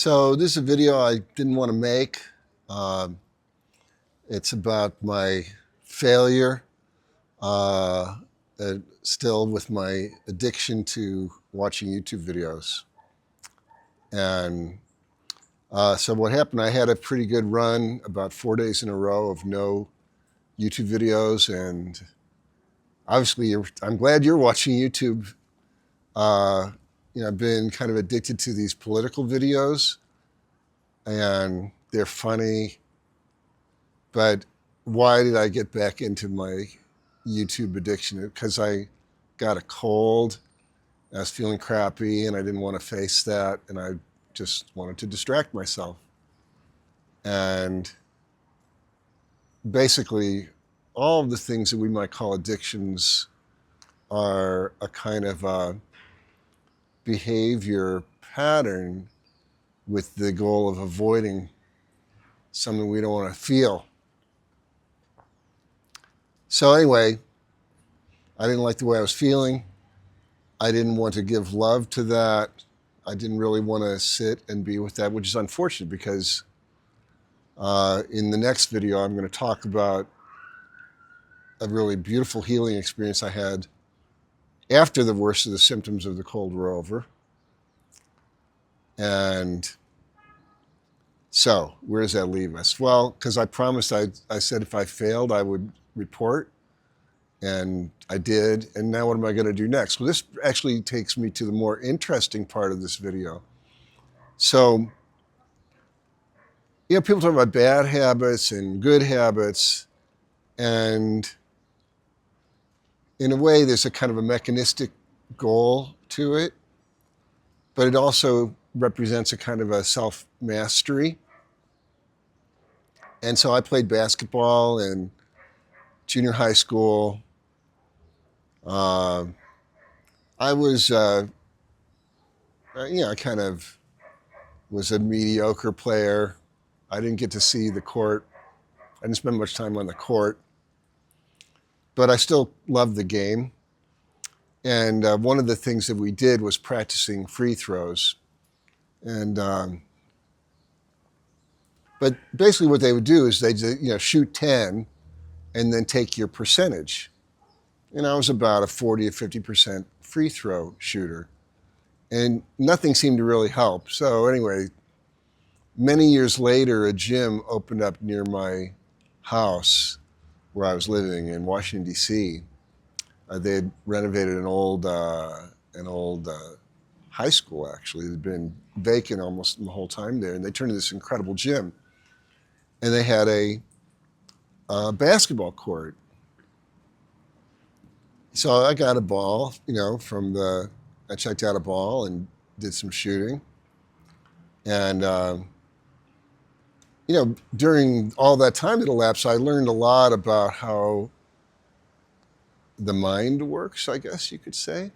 So this is a video I didn't want to make. Um, it's about my failure, uh, still with my addiction to watching YouTube videos. And so what happened, I had a pretty good run, about 4 days in a row of no YouTube videos. And obviously, I'm glad you're watching YouTube. I've been kind of addicted to these political videos, and they're funny. But why did I get back into my YouTube addiction? Because I got a cold, I was feeling crappy, and I didn't want to face that, and I just wanted to distract myself. And basically, all of the things that we might call addictions are a kind of a behavior pattern with the goal of avoiding something we don't want to feel. So anyway, I didn't like the way I was feeling. I didn't want to give love to that. I didn't really want to sit and be with that, which is unfortunate because in the next video, I'm going to talk about a really beautiful healing experience I had after the worst of the symptoms of the cold were over. And so where does that leave us? Well, because I promised, I said if I failed, I would report. And I did, and now what am I going to do next? Well, this actually takes me to the more interesting part of this video. So, people talk about bad habits and good habits, and in a way, there's a kind of a mechanistic goal to it, but it also represents a kind of a self-mastery. And so I played basketball in junior high school. I was, I kind of was a mediocre player. I didn't get to see the court. I didn't spend much time on the court, but I still loved the game. And one of the things that we did was practicing free throws. And but basically, what they would do is they shoot 10, and then take your percentage. And I was about a 40 or 50% free throw shooter, and nothing seemed to really help. So anyway, many years later, a gym opened up near my house where I was living in Washington, D.C. They had renovated an old high school, actually. It had been vacant almost the whole time there, and they turned into this incredible gym. And they had a basketball court. So I got a ball, I checked out a ball and did some shooting. And during all that time that elapsed, I learned a lot about how the mind works, I guess you could say.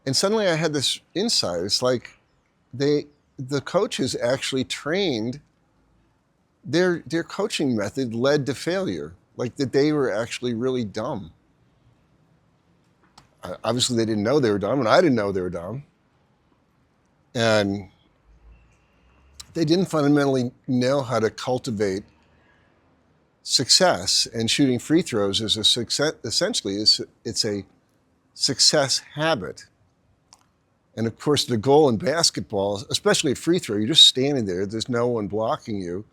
And suddenly I had this insight. It's like the coaches actually trained, their coaching method led to failure, like that they were actually really dumb. Obviously, they didn't know they were dumb, and I didn't know they were dumb. And they didn't fundamentally know how to cultivate success. And shooting free throws is a success. Essentially, it's a success habit. And of course, the goal in basketball, especially a free throw, you're just standing there. There's no one blocking you.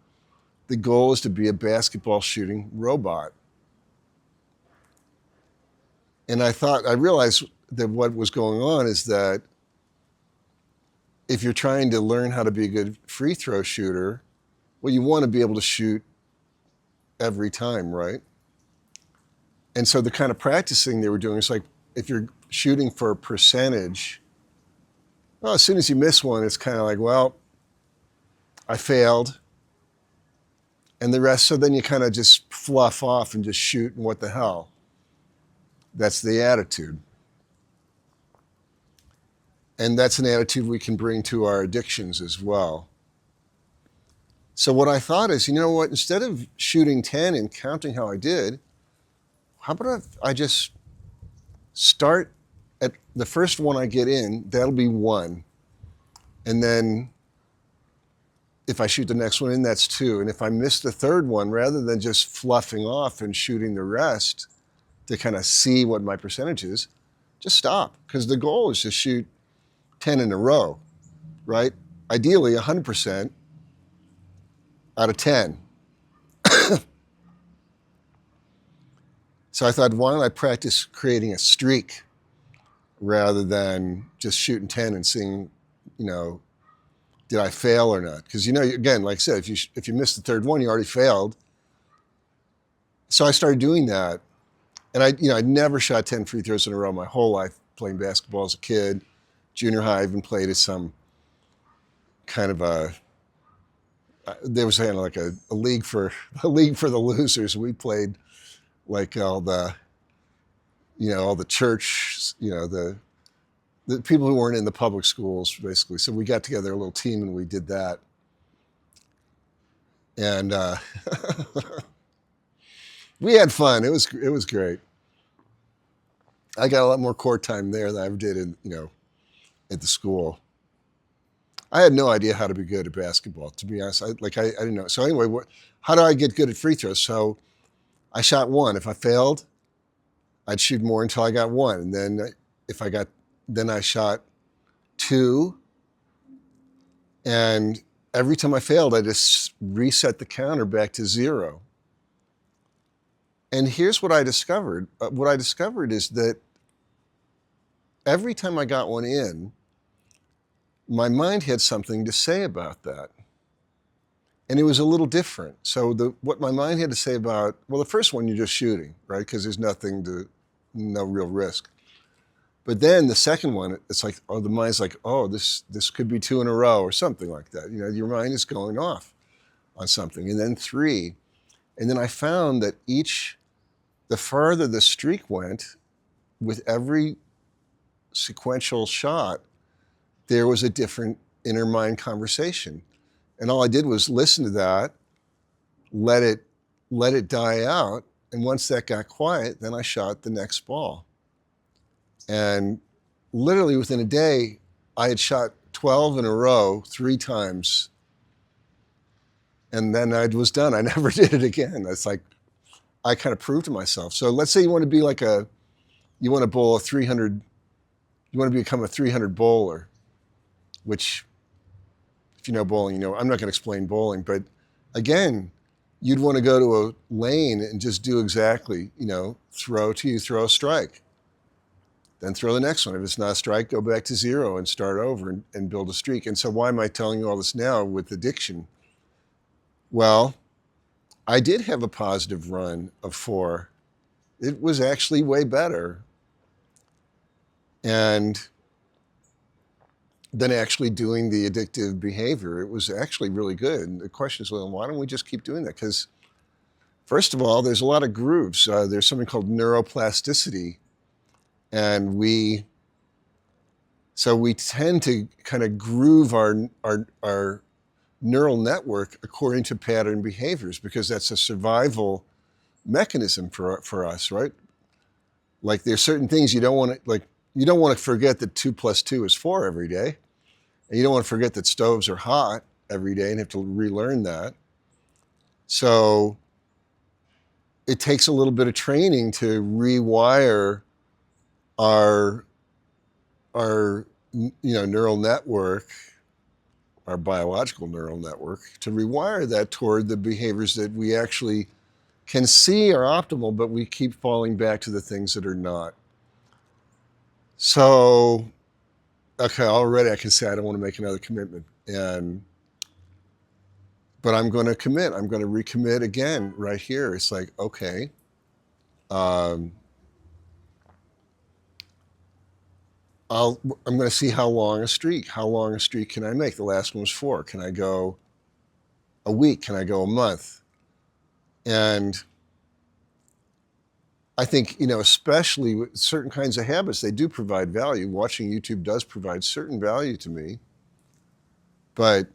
The goal is to be a basketball shooting robot. And I realized that what was going on is that if you're trying to learn how to be a good free throw shooter, well, you want to be able to shoot every time, right? And so the kind of practicing they were doing is like, if you're shooting for a percentage, well, as soon as you miss one, it's kind of like, well, I failed. And the rest, so then you kind of just fluff off and just shoot, and what the hell? That's the attitude. And that's an attitude we can bring to our addictions as well. So what I thought is, instead of shooting 10 and counting how I did, how about I just start at the first one I get in, that'll be one. And then if I shoot the next one in, that's 2. And if I miss the third one, rather than just fluffing off and shooting the rest to kind of see what my percentage is, just stop. Because the goal is to shoot 10 in a row, right? Ideally, 100% out of 10. So I thought, why don't I practice creating a streak rather than just shooting 10 and seeing, did I fail or not? Because, again, like I said, if you miss the third one, you already failed. So I started doing that. And I never shot 10 free throws in a row my whole life playing basketball as a kid. Junior high, I even played at some kind of there was kind of like a league for the losers. We played like all the church, the people who weren't in the public schools, basically. So we got together a little team and we did that. And we had fun. It was great. I got a lot more court time there than I ever did at the school. I had no idea how to be good at basketball, to be honest. I didn't know. So anyway, how do I get good at free throws? So I shot 1. If I failed, I'd shoot more until I got 1. And then then I shot 2. And every time I failed, I just reset the counter back to 0. And here's what I discovered. What I discovered is that every time I got one in, my mind had something to say about that. And it was a little different. So what my mind had to say about, well, the first one you're just shooting, right? Because there's no real risk. But then the second one, it's like, oh, the mind's like, oh, this could be 2 in a row or something like that. Your mind is going off on something. And then 3. And then I found that the farther the streak went, with every sequential shot, there was a different inner mind conversation. And all I did was listen to that, let it die out. And once that got quiet, then I shot the next ball. And literally within a day, I had shot 12 in a row 3 times. And then I was done. I never did it again. It's like, I kind of proved to myself. So let's say you want to be you want to bowl a 300, you want to become a 300 bowler, which, if you know bowling, I'm not going to explain bowling, but again, you'd want to go to a lane and just do exactly, throw a strike. Then throw the next one. If it's not a strike, go back to 0 and start over and build a streak. And so why am I telling you all this now with addiction? Well, I did have a positive run of 4. It was actually way better. And then actually doing the addictive behavior, it was actually really good. And the question is, well, why don't we just keep doing that? Because first of all, there's a lot of grooves. There's something called neuroplasticity. And we tend to kind of groove our neural network according to pattern behaviors, because that's a survival mechanism for us, right? Like there's certain things you don't want to forget that 2 + 2 is 4 every day. And you don't want to forget that stoves are hot every day and have to relearn that. So it takes a little bit of training to rewire our neural network, our biological neural network, to rewire that toward the behaviors that we actually can see are optimal, but we keep falling back to the things that are not. So, okay, already I can say I don't want to make another commitment, but I'm going to commit. I'm going to recommit again right here. It's like, okay, I'm going to see how long a streak can I make? The last one was 4. Can I go a week? Can I go a month? And I think, especially with certain kinds of habits, they do provide value. Watching YouTube does provide certain value to me, but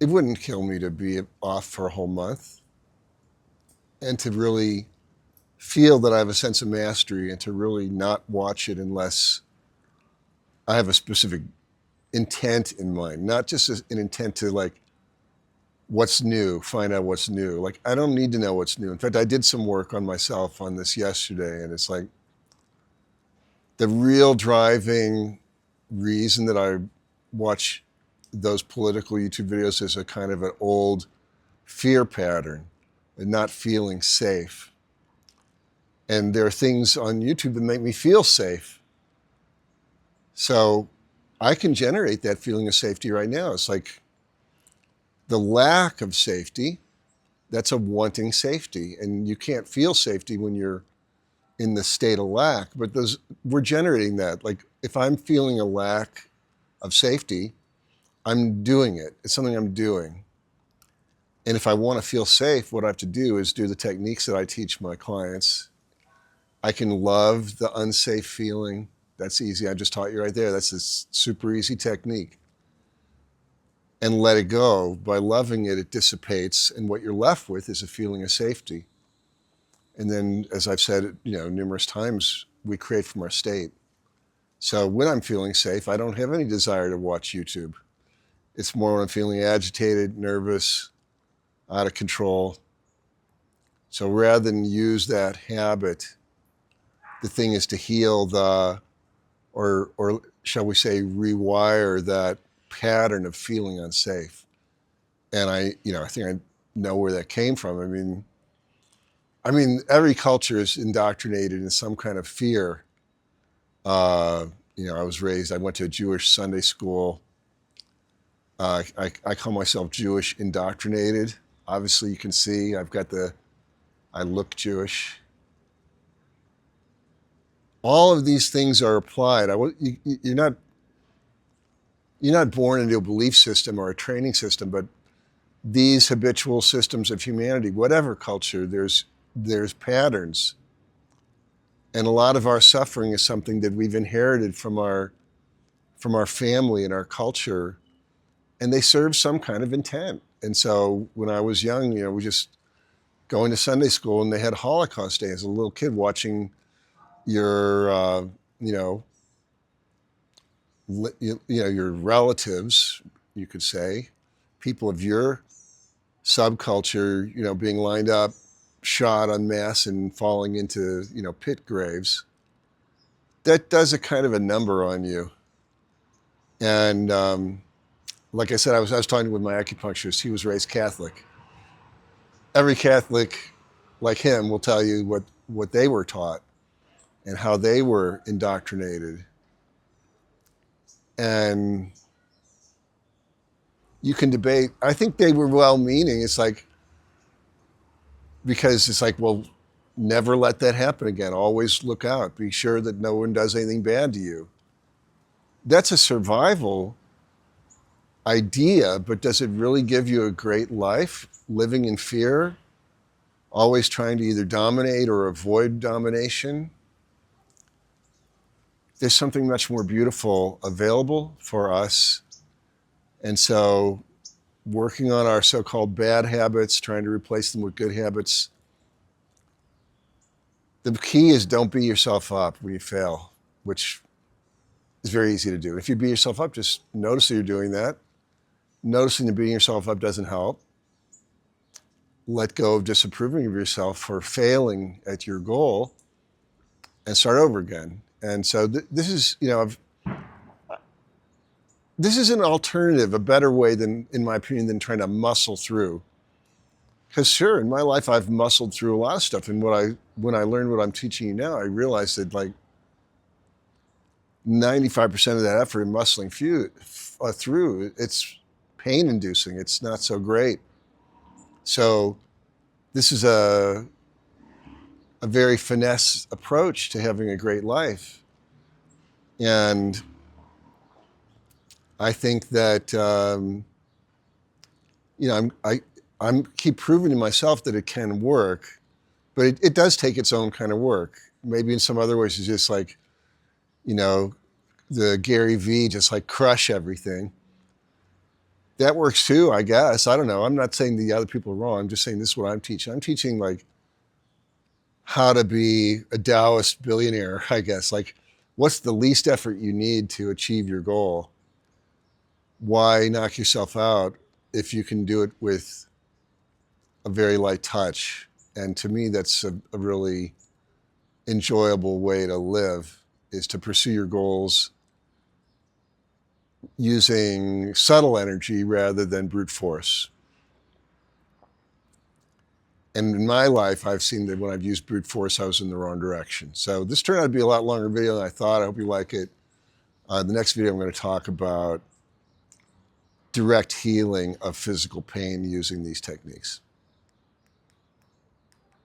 it wouldn't kill me to be off for a whole month and to really feel that I have a sense of mastery and to really not watch it unless I have a specific intent in mind, not just an intent to what's new, find out what's new. Like, I don't need to know what's new. In fact, I did some work on myself on this yesterday, and it's like the real driving reason that I watch those political YouTube videos is a kind of an old fear pattern and not feeling safe. And there are things on YouTube that make me feel safe. So I can generate that feeling of safety right now. It's like the lack of safety, that's a wanting safety. And you can't feel safety when you're in the state of lack, but we're generating that. Like if I'm feeling a lack of safety, I'm doing it. It's something I'm doing. And if I want to feel safe, what I have to do is do the techniques that I teach my clients. I can love the unsafe feeling. That's easy. I just taught you right there. That's a super easy technique. And let it go. By loving it, it dissipates. And what you're left with is a feeling of safety. And then, as I've said, numerous times, we create from our state. So when I'm feeling safe, I don't have any desire to watch YouTube. It's more when I'm feeling agitated, nervous, out of control. So rather than use that habit, the thing is to heal or shall we say, rewire that pattern of feeling unsafe. And I think I know where that came from. I mean, every culture is indoctrinated in some kind of fear. I went to a Jewish Sunday school. I call myself Jewish indoctrinated. Obviously, you can see I look Jewish. All of these things are applied. You're not born into a belief system or a training system, but these habitual systems of humanity, whatever culture, there's patterns. And a lot of our suffering is something that we've inherited from our family and our culture, and they serve some kind of intent. And so when I was young, we just going to Sunday school, and they had Holocaust Day as a little kid, watching your your relatives, you could say, people of your subculture, being lined up, shot en masse and falling into, pit graves. That does a kind of a number on you. And like I said, I was talking with my acupuncturist. He was raised Catholic. Every Catholic like him will tell you what they were taught and how they were indoctrinated. And you can debate. I think they were well-meaning. It's like, because it's like, well, never let that happen again. Always look out. Be sure that no one does anything bad to you. That's a survival idea, but does it really give you a great life? Living in fear, always trying to either dominate or avoid domination. There's something much more beautiful available for us. And so working on our so-called bad habits, trying to replace them with good habits. The key is don't beat yourself up when you fail, which is very easy to do. If you beat yourself up, just notice that you're doing that. Noticing that beating yourself up doesn't help. Let go of disapproving of yourself for failing at your goal and start over again. And so this is, this is an alternative, a better way than, in my opinion, than trying to muscle through. Because sure, in my life, I've muscled through a lot of stuff. And when I learned what I'm teaching you now, I realized that like 95% of that effort in muscling through, it's pain inducing. It's not so great. So this is a very finesse approach to having a great life. And I think that, I'm keep proving to myself that it can work, but it does take its own kind of work. Maybe in some other ways it's just like, the Gary V, just like crush everything. That works too, I guess. I don't know. I'm not saying the other people are wrong. I'm just saying this is what I'm teaching. I'm teaching like how to be a Taoist billionaire, I guess. Like, what's the least effort you need to achieve your goal? Why knock yourself out if you can do it with a very light touch. And to me, that's a really enjoyable way to live, is to pursue your goals using subtle energy rather than brute force. And in my life, I've seen that when I've used brute force, I was in the wrong direction. So this turned out to be a lot longer video than I thought. I hope you like it. The next video, I'm going to talk about direct healing of physical pain using these techniques.